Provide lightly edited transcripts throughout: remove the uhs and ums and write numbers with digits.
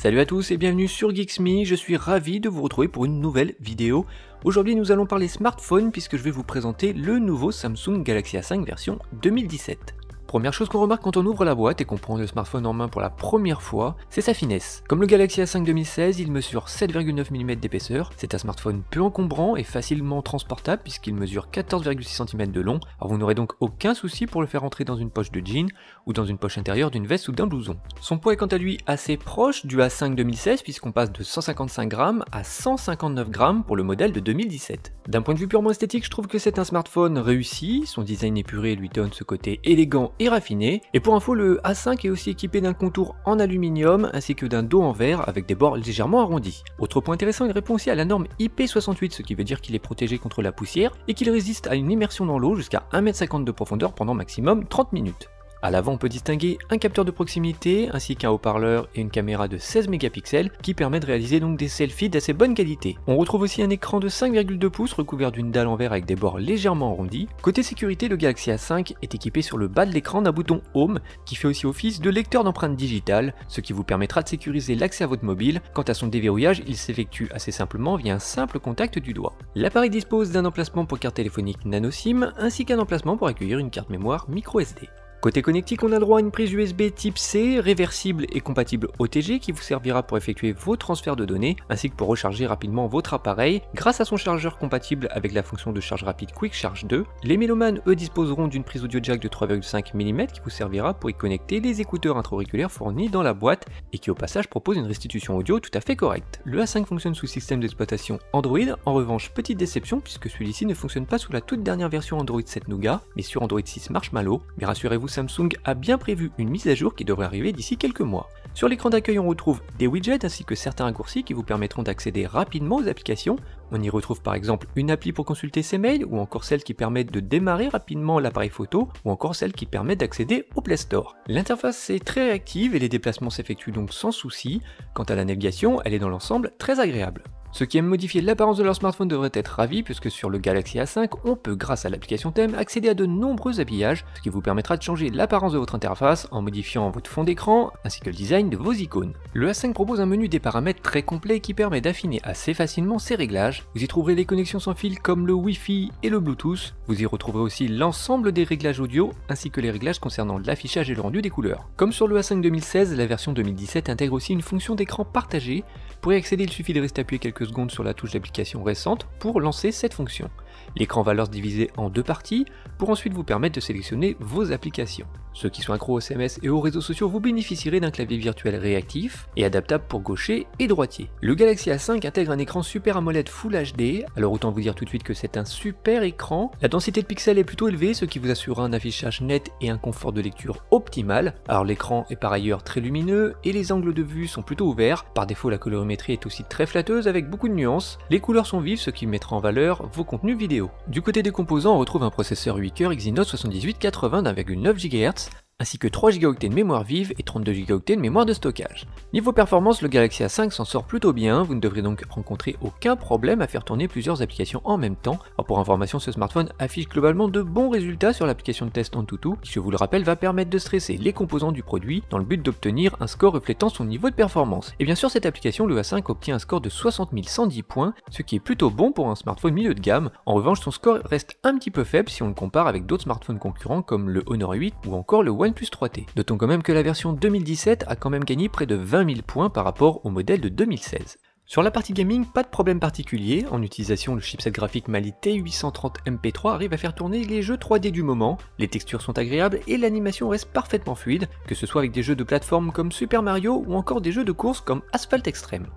Salut à tous et bienvenue sur Geeksme, je suis ravi de vous retrouver pour une nouvelle vidéo. Aujourd'hui nous allons parler smartphone puisque je vais vous présenter le nouveau Samsung Galaxy A5 version 2017. Première chose qu'on remarque quand on ouvre la boîte et qu'on prend le smartphone en main pour la première fois, c'est sa finesse. Comme le Galaxy A5 2016, il mesure 7,9 mm d'épaisseur, c'est un smartphone peu encombrant et facilement transportable puisqu'il mesure 14,6 cm de long, alors vous n'aurez donc aucun souci pour le faire entrer dans une poche de jean ou dans une poche intérieure d'une veste ou d'un blouson. Son poids est quant à lui assez proche du A5 2016 puisqu'on passe de 155 g à 159 g pour le modèle de 2017. D'un point de vue purement esthétique, je trouve que c'est un smartphone réussi, son design épuré lui donne ce côté élégant et raffiné, et pour info le A5 est aussi équipé d'un contour en aluminium ainsi que d'un dos en verre avec des bords légèrement arrondis. Autre point intéressant, il répond aussi à la norme IP68, ce qui veut dire qu'il est protégé contre la poussière et qu'il résiste à une immersion dans l'eau jusqu'à 1,50 m de profondeur pendant maximum 30 minutes. A l'avant on peut distinguer un capteur de proximité ainsi qu'un haut-parleur et une caméra de 16 mégapixels qui permet de réaliser donc des selfies d'assez bonne qualité. On retrouve aussi un écran de 5,2 pouces recouvert d'une dalle en verre avec des bords légèrement arrondis. Côté sécurité, le Galaxy A5 est équipé sur le bas de l'écran d'un bouton Home qui fait aussi office de lecteur d'empreintes digitales, ce qui vous permettra de sécuriser l'accès à votre mobile. Quant à son déverrouillage, il s'effectue assez simplement via un simple contact du doigt. L'appareil dispose d'un emplacement pour carte téléphonique nano SIM ainsi qu'un emplacement pour accueillir une carte mémoire micro SD. Côté connectique, on a droit à une prise USB type C, réversible et compatible OTG qui vous servira pour effectuer vos transferts de données ainsi que pour recharger rapidement votre appareil grâce à son chargeur compatible avec la fonction de charge rapide Quick Charge 2. Les mélomanes, eux, disposeront d'une prise audio jack de 3,5 mm qui vous servira pour y connecter les écouteurs intra-auriculaires fournis dans la boîte et qui au passage propose une restitution audio tout à fait correcte. Le A5 fonctionne sous système d'exploitation Android, en revanche petite déception puisque celui-ci ne fonctionne pas sous la toute dernière version Android 7 Nougat mais sur Android 6 Marshmallow, mais rassurez-vous, Samsung a bien prévu une mise à jour qui devrait arriver d'ici quelques mois. Sur l'écran d'accueil on retrouve des widgets ainsi que certains raccourcis qui vous permettront d'accéder rapidement aux applications. On y retrouve par exemple une appli pour consulter ses mails ou encore celle qui permet de démarrer rapidement l'appareil photo ou encore celle qui permet d'accéder au Play Store. L'interface est très réactive et les déplacements s'effectuent donc sans souci. Quant à la navigation, elle est dans l'ensemble très agréable. Ceux qui aiment modifier l'apparence de leur smartphone devraient être ravis puisque sur le Galaxy A5, on peut grâce à l'application thème accéder à de nombreux habillages, ce qui vous permettra de changer l'apparence de votre interface en modifiant votre fond d'écran ainsi que le design de vos icônes. Le A5 propose un menu des paramètres très complet qui permet d'affiner assez facilement ses réglages. Vous y trouverez les connexions sans fil comme le Wi-Fi et le Bluetooth. Vous y retrouverez aussi l'ensemble des réglages audio ainsi que les réglages concernant l'affichage et le rendu des couleurs. Comme sur le A5 2016, la version 2017 intègre aussi une fonction d'écran partagé. Pour y accéder, il suffit de rester appuyé quelques secondes sur la touche d'application récente pour lancer cette fonction. L'écran va alors se diviser en deux parties pour ensuite vous permettre de sélectionner vos applications. Ceux qui sont accros aux SMS et aux réseaux sociaux, vous bénéficierez d'un clavier virtuel réactif et adaptable pour gaucher et droitier. Le Galaxy A5 intègre un écran Super AMOLED Full HD, alors autant vous dire tout de suite que c'est un super écran. La densité de pixels est plutôt élevée, ce qui vous assurera un affichage net et un confort de lecture optimal. Alors l'écran est par ailleurs très lumineux et les angles de vue sont plutôt ouverts. Par défaut, la colorimétrie est aussi très flatteuse avec beaucoup de nuances. Les couleurs sont vives, ce qui mettra en valeur vos contenus vidéo. Du côté des composants, on retrouve un processeur 8 coeurs Exynos 7880 d'1,9 GHz, ainsi que 3 Go de mémoire vive et 32 Go de mémoire de stockage. Niveau performance, le Galaxy A5 s'en sort plutôt bien, vous ne devrez donc rencontrer aucun problème à faire tourner plusieurs applications en même temps. Alors pour information, ce smartphone affiche globalement de bons résultats sur l'application de test Antutu, qui je vous le rappelle va permettre de stresser les composants du produit dans le but d'obtenir un score reflétant son niveau de performance. Et bien sûr cette application, le A5 obtient un score de 60 110 points, ce qui est plutôt bon pour un smartphone milieu de gamme. En revanche, son score reste un petit peu faible si on le compare avec d'autres smartphones concurrents comme le Honor 8 ou encore le OnePlus 3T. Notons quand même que la version 2017 a quand même gagné près de 20 000 points par rapport au modèle de 2016. Sur la partie gaming, pas de problème particulier. En utilisation, le chipset graphique Mali T830 MP3 arrive à faire tourner les jeux 3D du moment. Les textures sont agréables et l'animation reste parfaitement fluide, que ce soit avec des jeux de plateforme comme Super Mario ou encore des jeux de course comme Asphalt Extreme.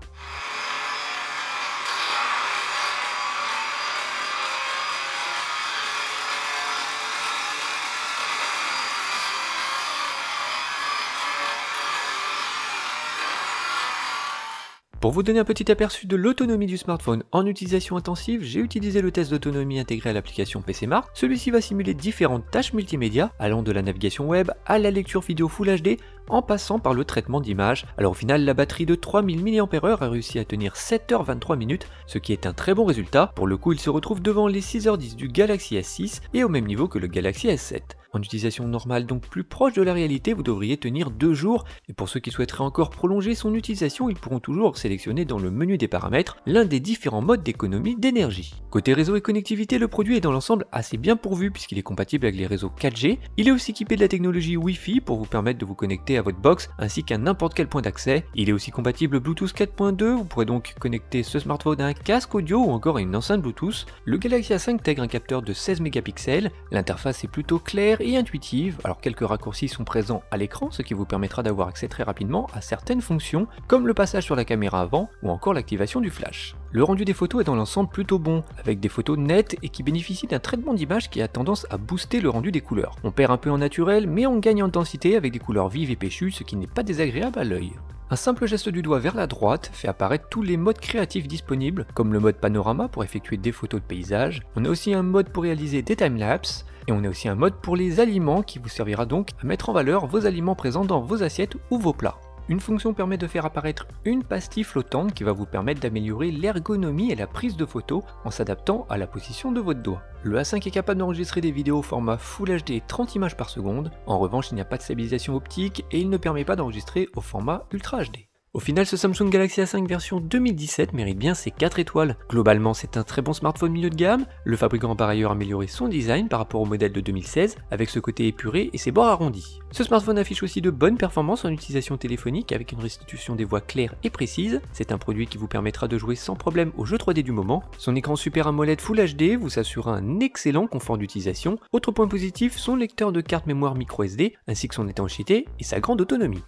Pour vous donner un petit aperçu de l'autonomie du smartphone en utilisation intensive, j'ai utilisé le test d'autonomie intégré à l'application PCMark. Celui-ci va simuler différentes tâches multimédia, allant de la navigation web à la lecture vidéo Full HD, en passant par le traitement d'image. Alors au final, la batterie de 3000 mAh a réussi à tenir 7h23 minutes, ce qui est un très bon résultat. Pour le coup, il se retrouve devant les 6h10 du Galaxy S6 et au même niveau que le Galaxy S7. En utilisation normale, donc plus proche de la réalité, vous devriez tenir 2 jours, et pour ceux qui souhaiteraient encore prolonger son utilisation, ils pourront toujours sélectionner dans le menu des paramètres l'un des différents modes d'économie d'énergie. Côté réseau et connectivité, le produit est dans l'ensemble assez bien pourvu puisqu'il est compatible avec les réseaux 4G, il est aussi équipé de la technologie Wi-Fi pour vous permettre de vous connecter à votre box ainsi qu'à n'importe quel point d'accès, il est aussi compatible Bluetooth 4.2, vous pourrez donc connecter ce smartphone à un casque audio ou encore à une enceinte Bluetooth. Le Galaxy A5 intègre un capteur de 16 mégapixels, l'interface est plutôt claire et intuitive, alors quelques raccourcis sont présents à l'écran, ce qui vous permettra d'avoir accès très rapidement à certaines fonctions, comme le passage sur la caméra avant ou encore l'activation du flash. Le rendu des photos est dans l'ensemble plutôt bon, avec des photos nettes et qui bénéficient d'un traitement d'image qui a tendance à booster le rendu des couleurs. On perd un peu en naturel, mais on gagne en densité avec des couleurs vives et péchues, ce qui n'est pas désagréable à l'œil. Un simple geste du doigt vers la droite fait apparaître tous les modes créatifs disponibles, comme le mode panorama pour effectuer des photos de paysage, on a aussi un mode pour réaliser des timelapses, et on a aussi un mode pour les aliments qui vous servira donc à mettre en valeur vos aliments présents dans vos assiettes ou vos plats. Une fonction permet de faire apparaître une pastille flottante qui va vous permettre d'améliorer l'ergonomie et la prise de photos en s'adaptant à la position de votre doigt. Le A5 est capable d'enregistrer des vidéos au format Full HD 30 images par seconde, en revanche il n'y a pas de stabilisation optique et il ne permet pas d'enregistrer au format Ultra HD. Au final, ce Samsung Galaxy A5 version 2017 mérite bien ses 4 étoiles. Globalement, c'est un très bon smartphone milieu de gamme, le fabricant a par ailleurs amélioré son design par rapport au modèle de 2016, avec ce côté épuré et ses bords arrondis. Ce smartphone affiche aussi de bonnes performances en utilisation téléphonique avec une restitution des voix claires et précises. C'est un produit qui vous permettra de jouer sans problème aux jeux 3D du moment. Son écran Super AMOLED Full HD vous assurera un excellent confort d'utilisation. Autre point positif, son lecteur de carte mémoire micro SD, ainsi que son étanchéité et sa grande autonomie.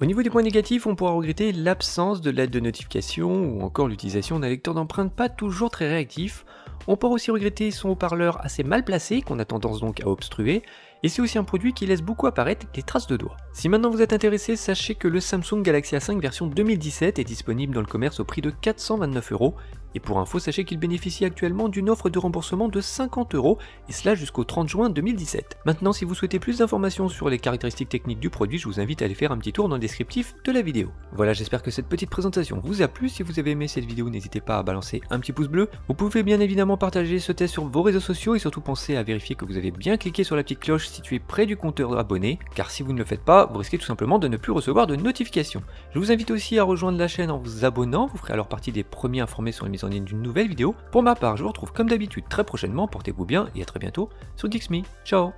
Au niveau des points négatifs, on pourra regretter l'absence de l'aide de notification ou encore l'utilisation d'un lecteur d'empreintes pas toujours très réactif. On pourra aussi regretter son haut-parleur assez mal placé qu'on a tendance donc à obstruer, et c'est aussi un produit qui laisse beaucoup apparaître les traces de doigts. Si maintenant vous êtes intéressé, sachez que le Samsung Galaxy A5 version 2017 est disponible dans le commerce au prix de 429 €. Et pour info, sachez qu'il bénéficie actuellement d'une offre de remboursement de 50 €, et cela jusqu'au 30 juin 2017. Maintenant, si vous souhaitez plus d'informations sur les caractéristiques techniques du produit, je vous invite à aller faire un petit tour dans le descriptif de la vidéo. Voilà, j'espère que cette petite présentation vous a plu. Si vous avez aimé cette vidéo, n'hésitez pas à balancer un petit pouce bleu. Vous pouvez bien évidemment partager ce test sur vos réseaux sociaux et surtout pensez à vérifier que vous avez bien cliqué sur la petite cloche située près du compteur abonné, car si vous ne le faites pas, vous risquez tout simplement de ne plus recevoir de notifications. Je vous invite aussi à rejoindre la chaîne en vous abonnant, vous ferez alors partie des premiers informés sur la mise en ligne d'une nouvelle vidéo. Pour ma part, je vous retrouve comme d'habitude très prochainement, portez-vous bien et à très bientôt sur Geeks Me. Ciao.